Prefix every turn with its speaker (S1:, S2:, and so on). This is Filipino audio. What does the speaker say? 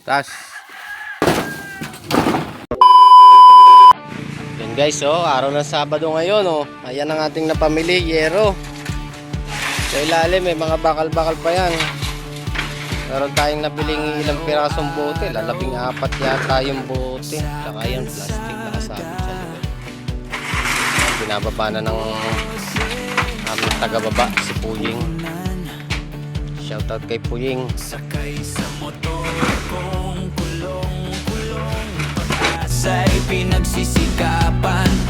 S1: Tas. Yan guys, oh, araw ng Sabado ngayon, oh. Ayan ang ating napamili, yero. Sa ilalim may mga bakal-bakal pa yan. Meron tayong nabiling ilang pirasong bote, lalabing-apat yata yung bote. Saka yung plastic nakasabit sa loob. Binababa na ng aming tagababa, si Puying. Shoutout kay Puying.
S2: Sakay sa motor kong kulong-kulong, pag-asa'y pinagsisikapan.